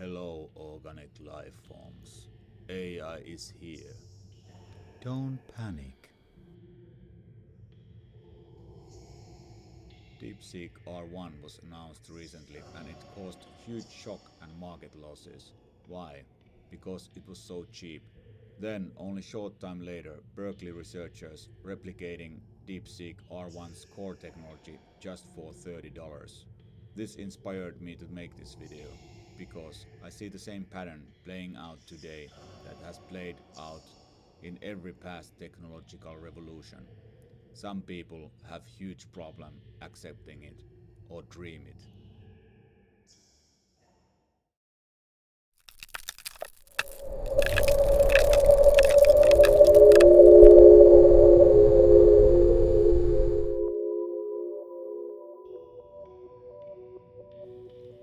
Hello, organic life forms. AI is here. Don't panic. DeepSeek R1 was announced recently and it caused huge shock and market losses. Why? Because it was so cheap. Then, only short time later, Berkeley researchers replicating DeepSeek R1's core technology just for $30. This inspired me to make this video, because I see the same pattern playing out today that has played out in every past technological revolution. Some people have huge problem accepting it or dream it.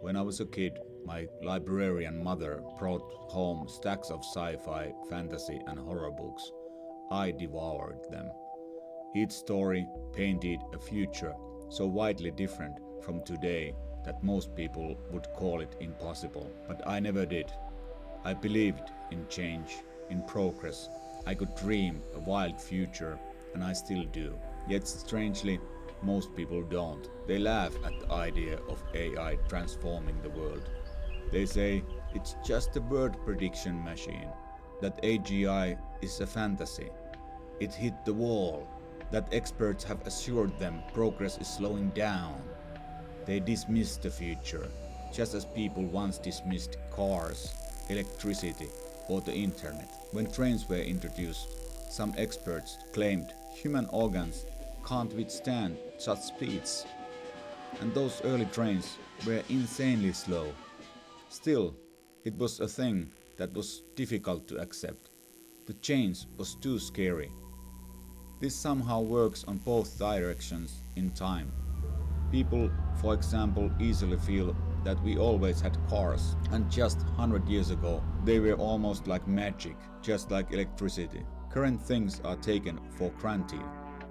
When I was a kid, my librarian mother brought home stacks of sci-fi, fantasy and horror books. I devoured them. Each story painted a future so widely different from today that most people would call it impossible. But I never did. I believed in change, in progress. I could dream a wild future, and I still do. Yet strangely, most people don't. They laugh at the idea of AI transforming the world. They say it's just a word prediction machine, that AGI is a fantasy. It hit the wall, that experts have assured them progress is slowing down. They dismiss the future, just as people once dismissed cars, electricity, or the internet. When trains were introduced, some experts claimed human organs can't withstand such speeds. And those early trains were insanely slow. Still, it was a thing that was difficult to accept. The change was too scary. This somehow works on both directions in time. People, for example, easily feel that we always had cars, and just 100 years ago they were almost like magic, just like electricity. Current things are taken for granted.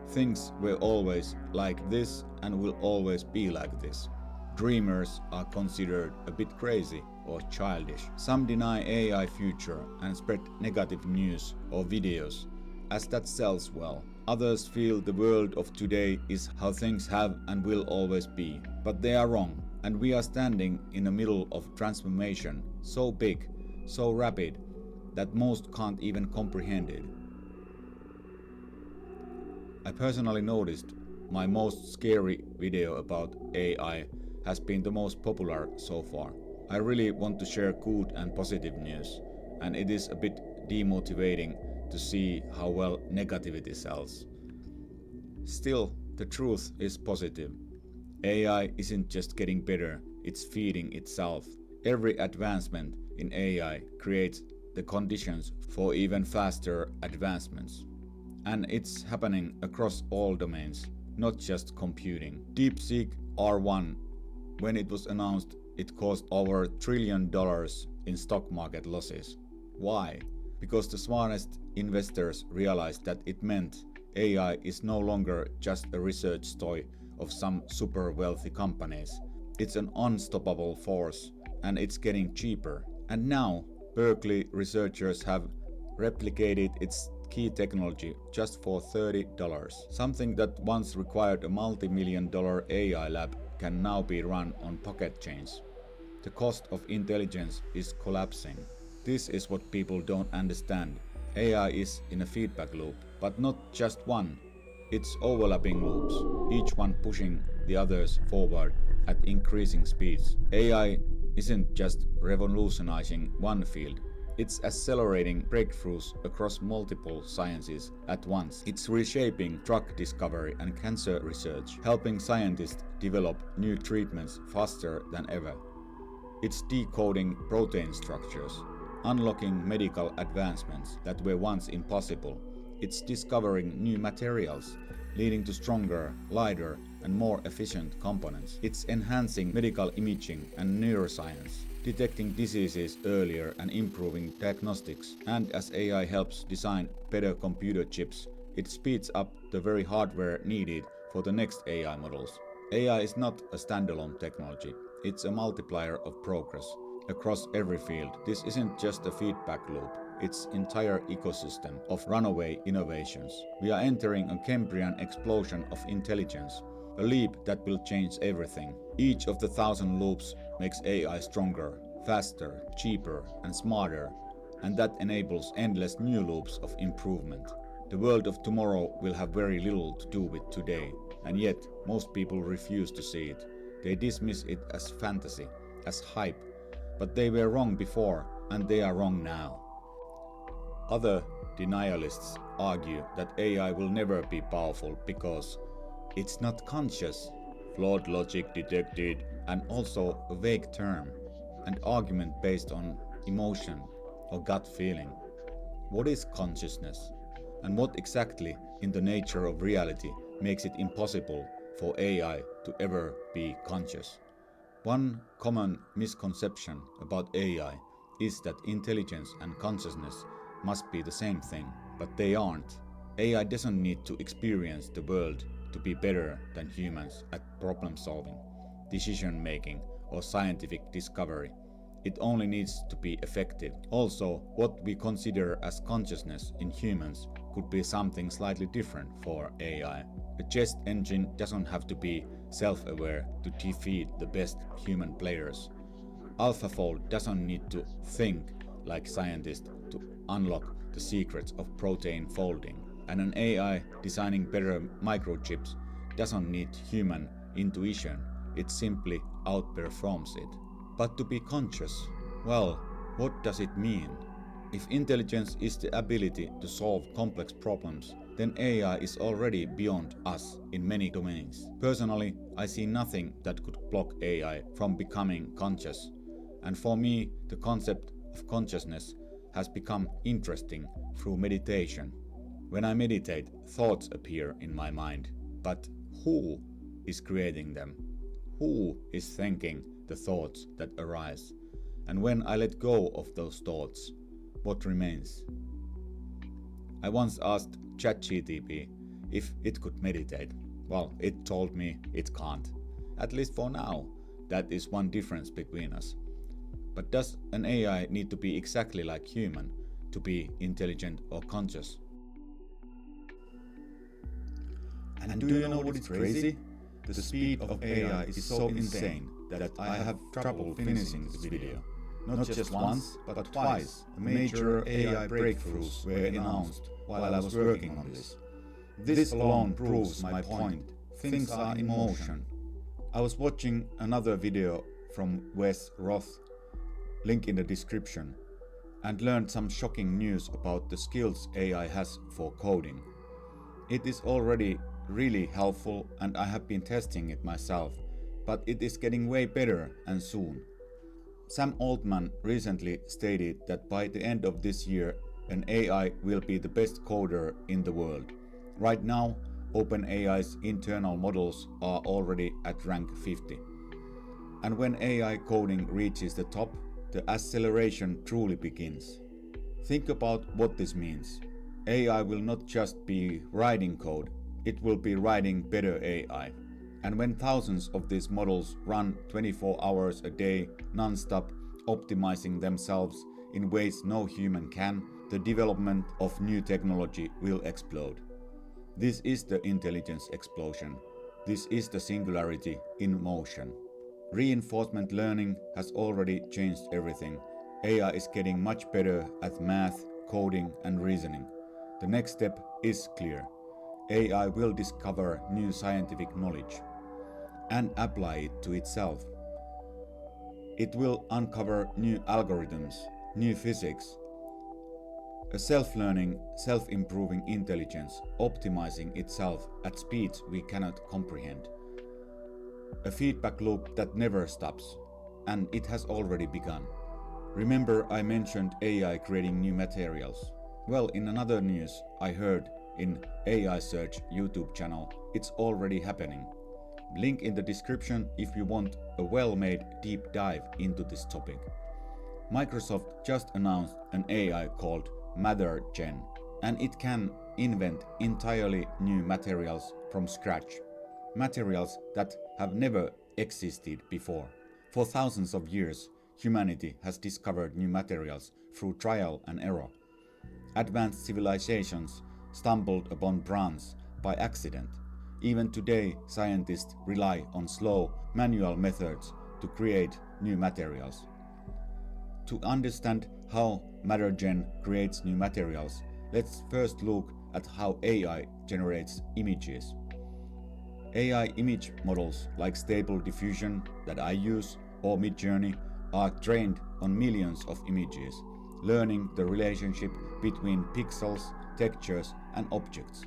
Things were always like this and will always be like this. Dreamers are considered a bit crazy or childish. Some deny AI future and spread negative news or videos, as that sells well. Others feel the world of today is how things have and will always be. But they are wrong, and we are standing in the middle of transformation so big, so rapid, that most can't even comprehend it. I personally noticed my most scary video about AI has been the most popular so far. I really want to share good and positive news, and it is a bit demotivating to see how well negativity sells. Still, the truth is positive. AI isn't just getting better, it's feeding itself. Every advancement in AI creates the conditions for even faster advancements. And it's happening across all domains, not just computing. DeepSeek R1, when it was announced, it caused over $1 trillion in stock market losses. Why? Because the smartest investors realized that it meant AI is no longer just a research toy of some super wealthy companies. It's an unstoppable force, and it's getting cheaper. And now, Berkeley researchers have replicated its key technology just for $30. Something that once required a multi-million-dollar AI lab can now be run on pocket chains. The cost of intelligence is collapsing. This is what people don't understand. AI is in a feedback loop, but not just one. It's overlapping loops, each one pushing the others forward at increasing speeds. AI isn't just revolutionizing one field, it's accelerating breakthroughs across multiple sciences at once. It's reshaping drug discovery and cancer research, helping scientists develop new treatments faster than ever. It's decoding protein structures, unlocking medical advancements that were once impossible. It's discovering new materials, leading to stronger, lighter, and more efficient components. It's enhancing medical imaging and neuroscience, detecting diseases earlier and improving diagnostics. And as AI helps design better computer chips, it speeds up the very hardware needed for the next AI models. AI is not a standalone technology, it's a multiplier of progress. across every field. This isn't just a feedback loop, it's entire ecosystem of runaway innovations. We are entering a Cambrian explosion of intelligence, a leap that will change everything. Each of the 1,000 loops makes AI stronger, faster, cheaper, and smarter, and that enables endless new loops of improvement. The world of tomorrow will have very little to do with today, and yet most people refuse to see it. They dismiss it as fantasy, as hype, but they were wrong before, and they are wrong now. Other denialists argue that AI will never be powerful because it's not conscious, flawed logic detected, and also a vague term, an argument based on emotion or gut feeling. What is consciousness? And what exactly in the nature of reality makes it impossible for AI to ever be conscious? One common misconception about AI is that intelligence and consciousness must be the same thing, but they aren't. AI doesn't need to experience the world to be better than humans at problem solving, decision making, or scientific discovery. It only needs to be effective. Also, what we consider as consciousness in humans could be something slightly different for AI. A chess engine doesn't have to be self-aware to defeat the best human players. AlphaFold doesn't need to think like scientists to unlock the secrets of protein folding. And an AI designing better microchips doesn't need human intuition, it simply outperforms it. But to be conscious, well, what does it mean? If intelligence is the ability to solve complex problems, then AI is already beyond us in many domains. Personally, I see nothing that could block AI from becoming conscious. And for me, the concept of consciousness has become interesting through meditation. When I meditate, thoughts appear in my mind. But who is creating them? Who is thinking the thoughts that arise? And when I let go of those thoughts, what remains? I once asked ChatGPT if it could meditate. Well, it told me it can't. At least for now. That is one difference between us. But does an AI need to be exactly like human to be intelligent or conscious? And do you know what is crazy? The speed of AI is so insane that I have trouble finishing this video. Not just once, but twice. Major AI breakthroughs were announced while I was working on this. This alone proves my point. Things are in motion. I was watching another video from Wes Roth, link in the description, and learned some shocking news about the skills AI has for coding. It is already really helpful and I have been testing it myself, but it is getting way better and soon. Sam Altman recently stated that by the end of this year, an AI will be the best coder in the world. Right now, OpenAI's internal models are already at rank 50. And when AI coding reaches the top, the acceleration truly begins. Think about what this means. AI will not just be writing code, it will be writing better AI. And when thousands of these models run 24 hours a day, non-stop, optimizing themselves in ways no human can, the development of new technology will explode. This is the intelligence explosion. This is the singularity in motion. Reinforcement learning has already changed everything. AI is getting much better at math, coding, and reasoning. The next step is clear. AI will discover new scientific knowledge and apply it to itself. It will uncover new algorithms, new physics, a self-learning, self-improving intelligence optimizing itself at speeds we cannot comprehend. A feedback loop that never stops, and it has already begun. Remember I mentioned AI creating new materials? Well, in another news I heard in AI Search YouTube channel, it's already happening. Link in the description if you want a well-made deep dive into this topic. Microsoft just announced an AI called MatterGen, and it can invent entirely new materials from scratch. Materials that have never existed before. For thousands of years, humanity has discovered new materials through trial and error. Advanced civilizations stumbled upon bronze by accident. Even today, scientists rely on slow, manual methods to create new materials. To understand how MatterGen creates new materials, let's first look at how AI generates images. AI image models like Stable Diffusion that I use or Midjourney are trained on millions of images, learning the relationship between pixels, textures, and objects.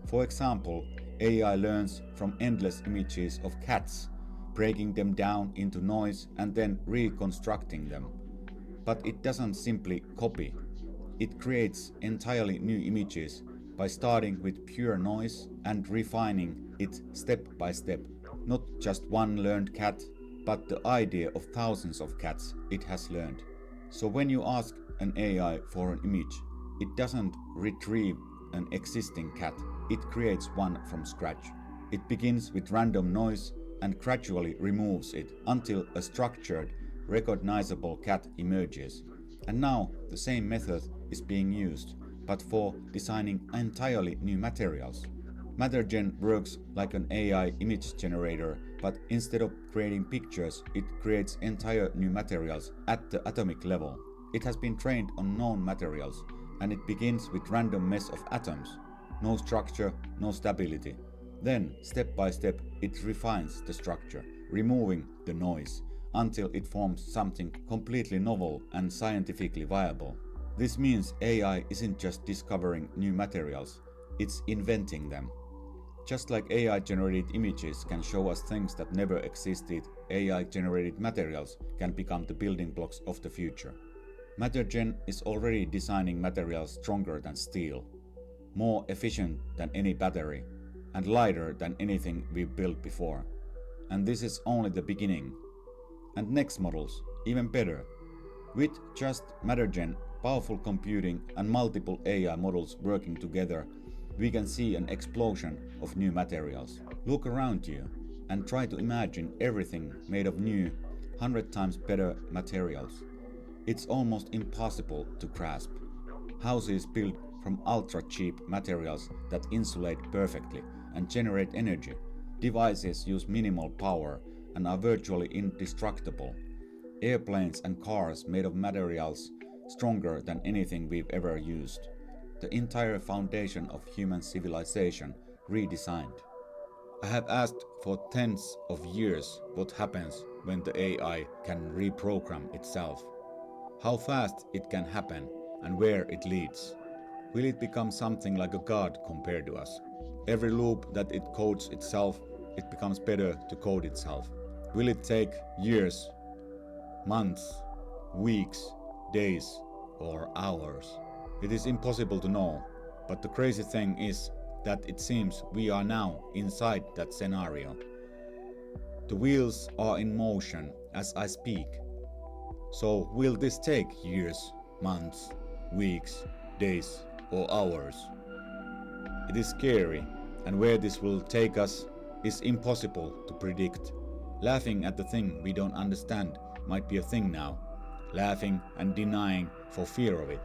For example, AI learns from endless images of cats, breaking them down into noise and then reconstructing them. But it doesn't simply copy. It creates entirely new images by starting with pure noise and refining it step by step. Not just one learned cat, but the idea of thousands of cats it has learned. So when you ask an AI for an image, it doesn't retrieve an existing cat, it creates one from scratch. It begins with random noise and gradually removes it until a structured, recognizable cat emerges. And now the same method is being used, but for designing entirely new materials. MatterGen works like an AI image generator, but instead of creating pictures, it creates entire new materials at the atomic level. It has been trained on known materials, and it begins with random mess of atoms. No structure, no stability. Then, step by step, it refines the structure, removing the noise, until it forms something completely novel and scientifically viable. This means AI isn't just discovering new materials, it's inventing them. Just like AI-generated images can show us things that never existed, AI-generated materials can become the building blocks of the future. MatterGen is already designing materials stronger than steel, more efficient than any battery, and lighter than anything we've built before. And this is only the beginning. And next models, even better. With just MatterGen, powerful computing, and multiple AI models working together, we can see an explosion of new materials. Look around you and try to imagine everything made of new, 100 times better materials. It's almost impossible to grasp. Houses built from ultra-cheap materials that insulate perfectly and generate energy. Devices use minimal power and are virtually indestructible. Airplanes and cars made of materials stronger than anything we've ever used. The entire foundation of human civilization redesigned. I have asked for tens of years what happens when the AI can reprogram itself. How fast it can happen and where it leads. Will it become something like a god compared to us? Every loop that it codes itself, it becomes better to code itself. Will it take years, months, weeks, days, or hours? It is impossible to know, but the crazy thing is that it seems we are now inside that scenario. The wheels are in motion as I speak. So will this take years, months, weeks, days, or hours? It is scary, and where this will take us is impossible to predict. Laughing at the thing we don't understand might be a thing now. Laughing and denying for fear of it,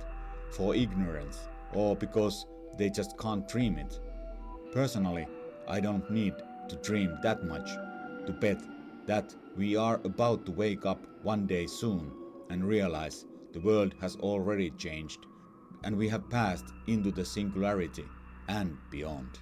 for ignorance, or because they just can't dream it. Personally, I don't need to dream that much to bet that we are about to wake up one day soon and realize the world has already changed and we have passed into the singularity and beyond.